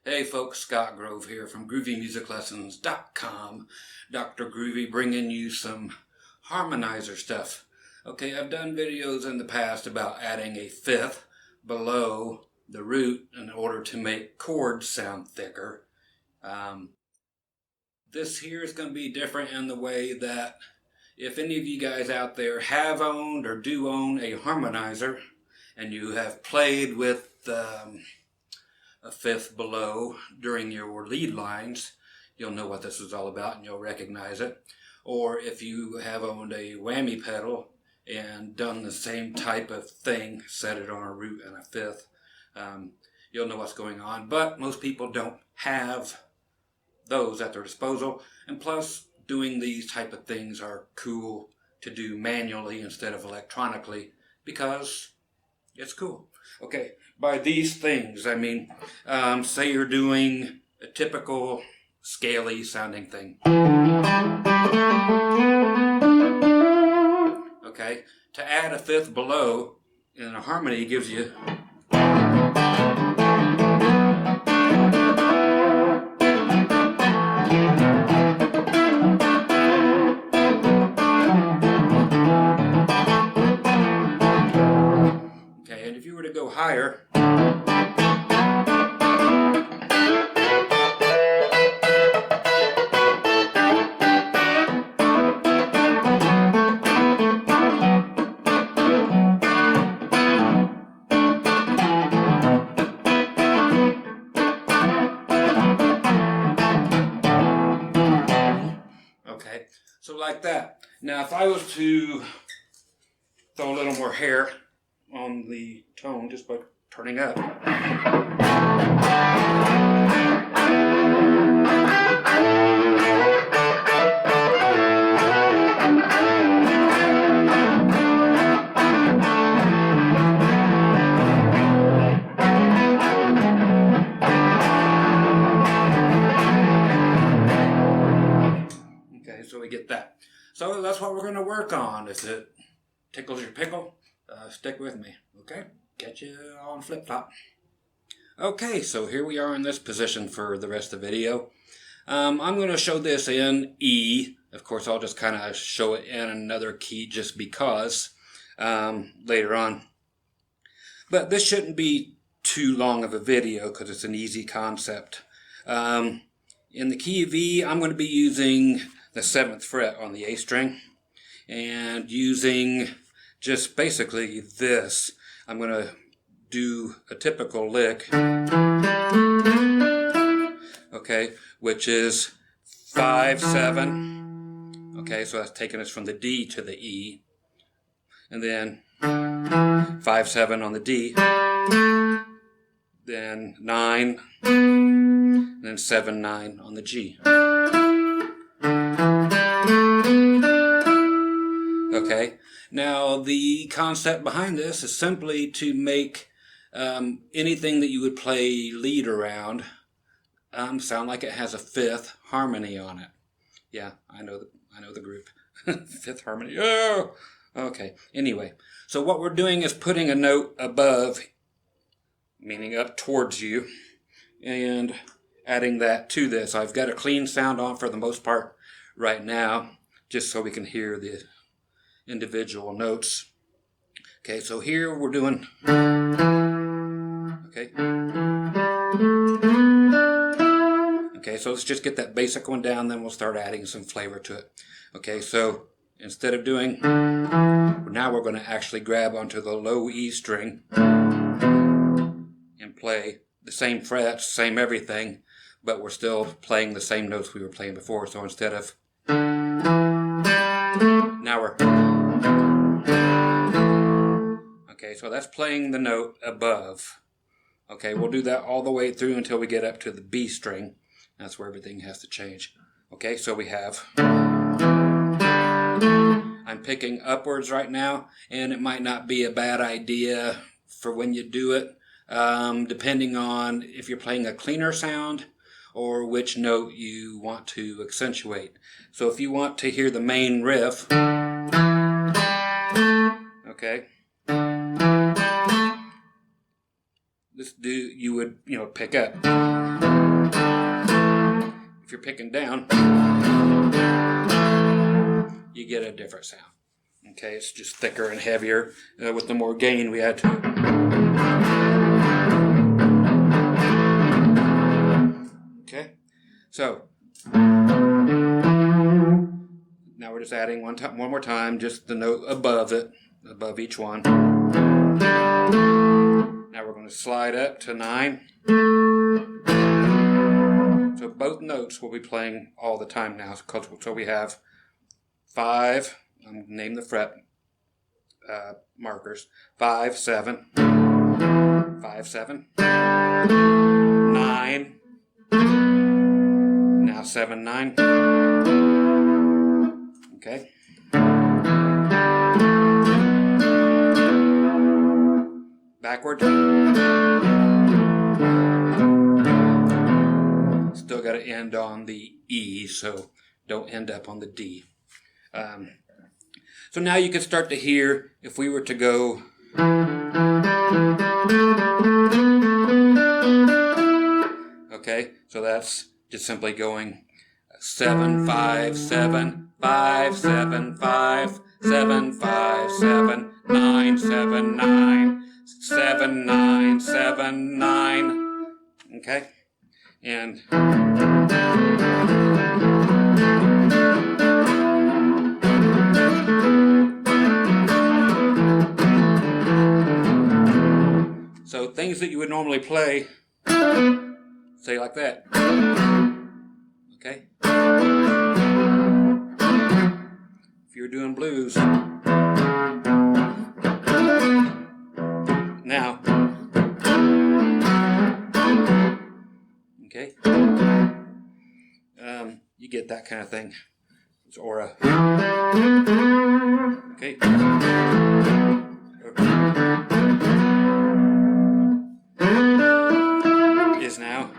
Hey folks, Scott Grove here from GroovyMusicLessons.com. Dr. Groovy bringing you some harmonizer stuff. Okay, I've done videos in the past about adding a fifth below the root in order to make chords sound thicker. This here is going to be different in the way that if any of you guys out there have owned or do own a harmonizer and you have played with a fifth below during your lead lines, you'll know what this is all about and you'll recognize it. Or if you have owned a whammy pedal and done the same type of thing, set it on a root and a fifth, you'll know what's going on. But most people don't have those at their disposal, and plus doing these type of things are cool to do manually instead of electronically because it's cool. Okay, by these things, I mean, say you're doing a typical scaly sounding thing. Okay, to add a fifth below in a harmony gives you go higher. Okay, so like that. Now if I was to throw a little more hair on the tone just by turning up. Okay, so we get that. So that's what we're going to work on. If it tickles your pickle, stick with me, okay? Catch you on flip-flop. Okay, so here we are in this position for the rest of the video. I'm going to show this in E. Of course, I'll just kind of show it in another key just because later on. But this shouldn't be too long of a video because it's an easy concept. In the key of E, I'm going to be using the 7th fret on the A string and using just basically this. I'm going to do a typical lick, okay, which is 5-7. Okay, so that's taking us from the D to the E, and then 5-7 on the D, then 9, and then 7-9 on the G. Okay, now the concept behind this is simply to make anything that you would play lead around sound like it has a fifth harmony on it. Yeah, I know the group. Fifth harmony. Oh, okay. Anyway, so what we're doing is putting a note above, meaning up towards you, and adding that to this. I've got a clean sound on for the most part right now, just so we can hear the individual notes. Okay, so here we're doing, okay. Okay, so let's just get that basic one down, then we'll start adding some flavor to it. Okay, so instead of doing, now we're going to actually grab onto the low E string and play the same frets, same everything, but we're still playing the same notes we were playing before. So instead of, now we're, okay, so that's playing the note above. Okay, we'll do that all the way through until we get up to the B string. That's where everything has to change. Okay, so we have, I'm picking upwards right now, and it might not be a bad idea for when you do it, depending on if you're playing a cleaner sound or which note you want to accentuate. So if you want to hear the main riff, okay, you would, pick up. If you're picking down, you get a different sound. Okay, it's just thicker and heavier with the more gain we add to it. Okay, so now we're just adding one more time, just the note above it, above each one. Now we're going to slide up to 9. So both notes will be playing all the time now. So we have 5. I'm going to name the fret markers. 5, 7, 5, 7, 9. Now 7, 9. Okay. Backward. Still got to end on the E, so don't end up on the D. So now you can start to hear, if we were to go okay, so that's just simply going 7, 5, 7, 5, 7, 5, 7, 5, 7, 9, 7, 9, 7, 9, 7, 9. Okay? And so things that you would normally play, say like that. Okay? If you're doing blues, now, okay, you get that kind of thing. It's aura. Okay. Is now.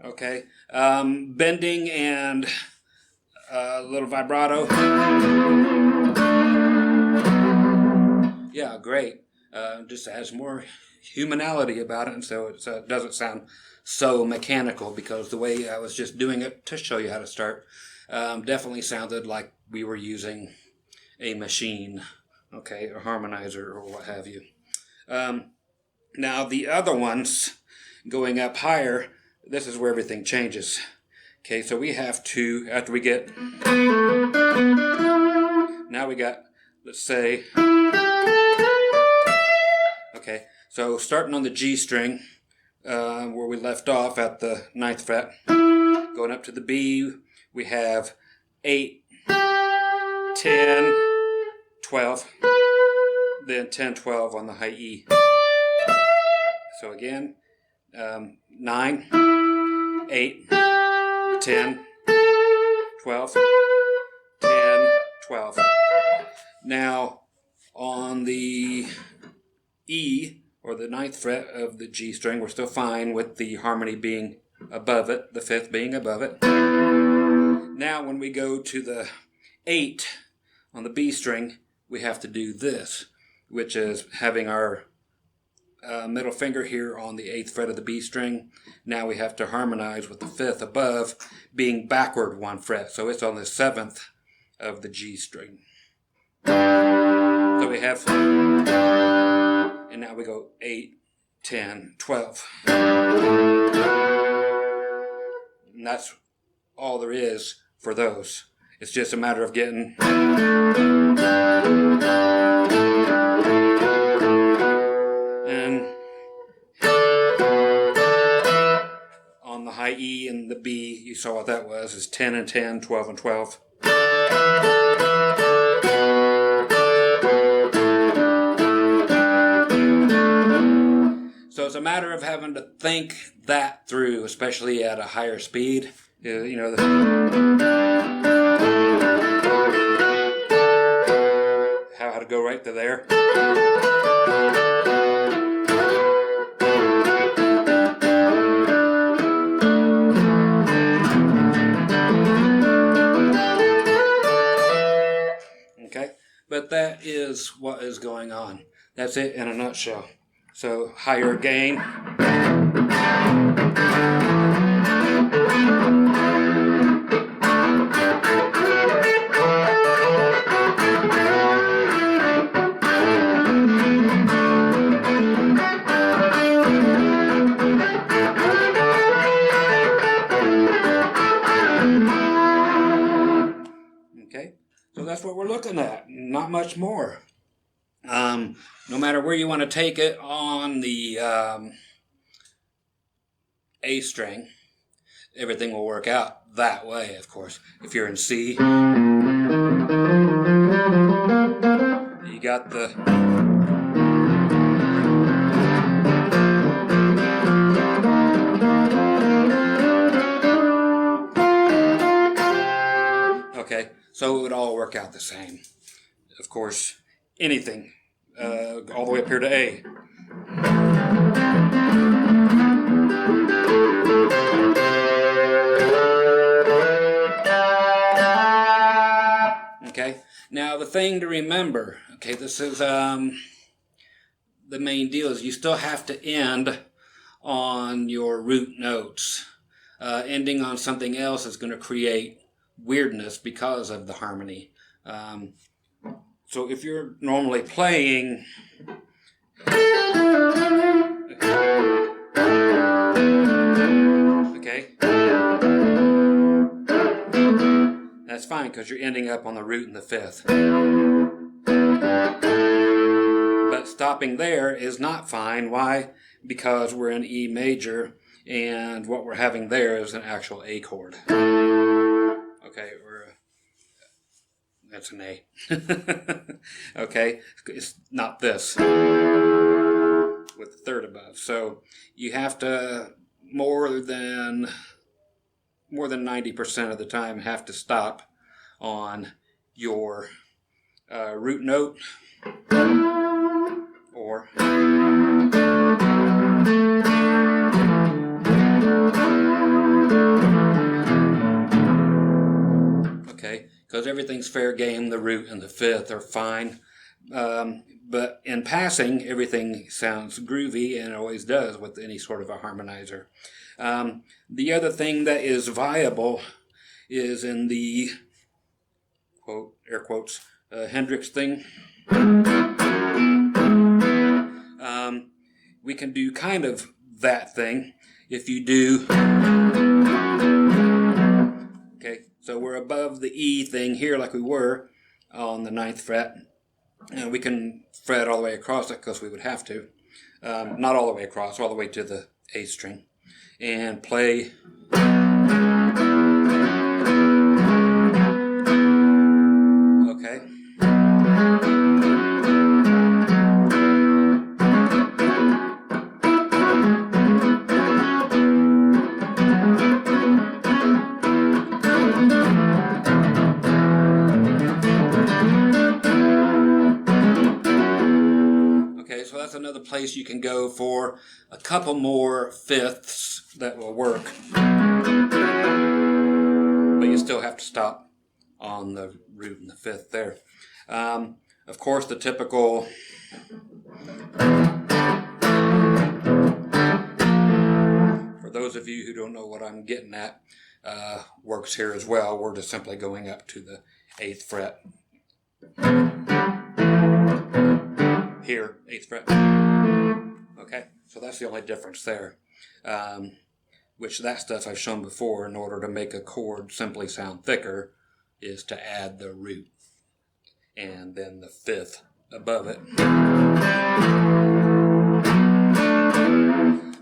Okay, bending and a little vibrato. Yeah, great. Just has more humanality about it, and so it doesn't sound so mechanical, because the way I was just doing it to show you how to start definitely sounded like we were using a machine, okay, a harmonizer or what have you. Now the other ones going up higher, this is where everything changes. Okay, so we have to, after we get, now we got, let's say, okay, so starting on the G string, where we left off at the 9th fret, going up to the B, we have 8, 10, 12, then 10, 12 on the high E. So again, 9, 8, 10, 12, 10, 12. Now, on the E, or the 9th fret of the G string, we're still fine with the harmony being above it, the 5th being above it. Now, when we go to the 8 on the B string, we have to do this, which is having our middle finger here on the 8th fret of the B string. Now we have to harmonize with the 5th above, being backward 1 fret. So it's on the 7th of the G string. So we have, and now we go 8, 10, 12. And that's all there is for those. It's just a matter of getting and on the high E and the B, you saw what that was, is 10 and 10, 12 and 12. So it's a matter of having to think that through, especially at a higher speed. You know, how to go right to there. Okay, but that is what is going on. That's it in a nutshell. So higher gain. Okay, so that's what we're looking at. Not much more. No matter where you want to take it on the A string, everything will work out that way, of course. If you're in C, you got the okay, so it would all work out the same. Of course, anything all the way up here to A. Okay, now the thing to remember, okay, this is the main deal, is you still have to end on your root notes. Ending on something else is going to create weirdness because of the harmony. So if you're normally playing, okay, that's fine because you're ending up on the root in the fifth. But stopping there is not fine. Why? Because we're in E major, and what we're having there is an actual A chord. Okay, that's an A. Okay, it's not this with the third above. So you have to more than 90% of the time have to stop on your root note or okay, because everything's fair game. The root and the fifth are fine, but in passing, everything sounds groovy, and it always does with any sort of a harmonizer. The other thing that is viable is in the quote, air quotes, Hendrix thing. We can do kind of that thing if you do. Okay, so we're above the E thing here like we were on the 9th fret. And we can fret all the way across it because we would have to. Not all the way across, all the way to the A string. And play. Okay. So that's another place you can go for a couple more fifths that will work. But you still have to stop on the root and the fifth there. Of course, the typical for those of you who don't know what I'm getting at, works here as well. We're just simply going up to the 8th fret. Here, 8th fret. Okay, so that's the only difference there. Which that stuff I've shown before, in order to make a chord simply sound thicker, is to add the root and then the fifth above it.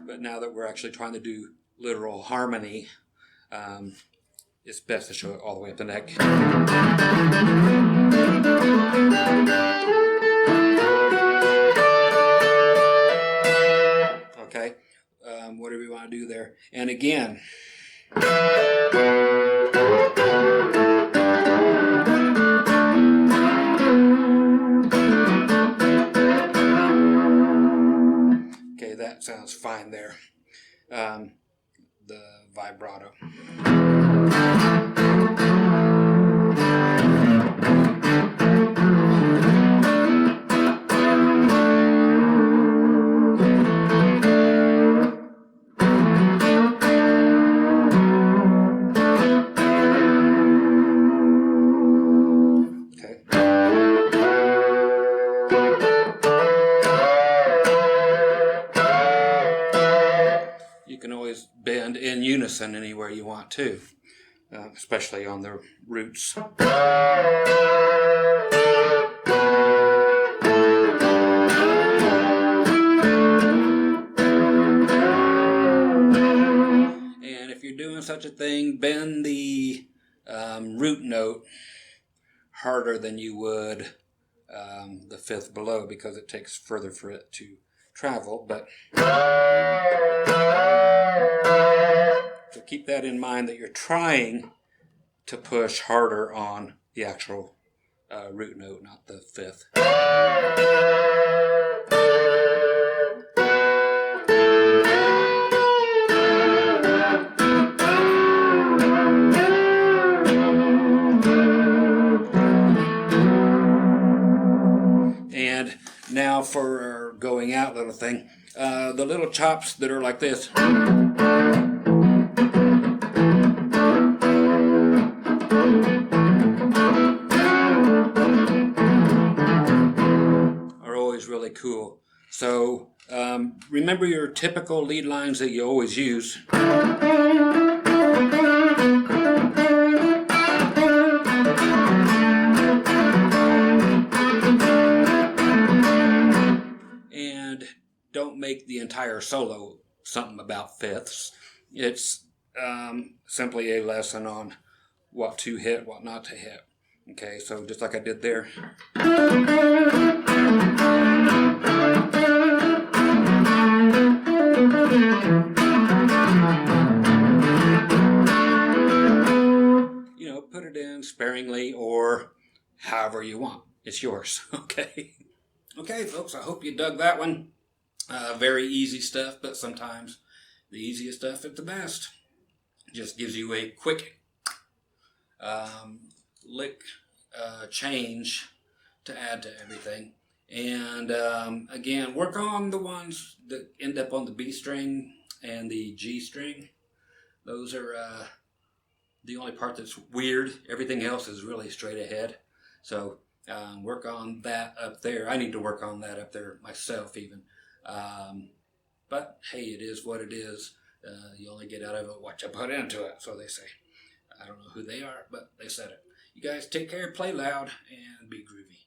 But now that we're actually trying to do literal harmony, it's best to show it all the way up the neck. Okay, there. And again, okay, that sounds fine there. The vibrato. You can always bend in unison anywhere you want to, especially on the roots. And if you're doing such a thing, bend the root note harder than you would the fifth below, because it takes further for it to travel. But so keep that in mind, that you're trying to push harder on the actual root note, not the fifth. And now for our going out little thing, the little chops that are like this are always really cool. So remember your typical lead lines that you always use. And don't make the entire solo something about fifths. It's simply a lesson on what to hit, what not to hit. Okay, so just like I did there. You know, put it in sparingly or however you want. It's yours, okay? Okay, folks, I hope you dug that one. Very easy stuff, but sometimes the easiest stuff is the best. Just gives you a quick lick change to add to everything. And again, work on the ones that end up on the B string and the G string. Those are the only part that's weird. Everything else is really straight ahead. So work on that up there. I need to work on that up there myself even. But hey, it is what it is. You only get out of it what you put into it, so they say. I don't know who they are, but they said it. You guys take care, play loud, and be groovy.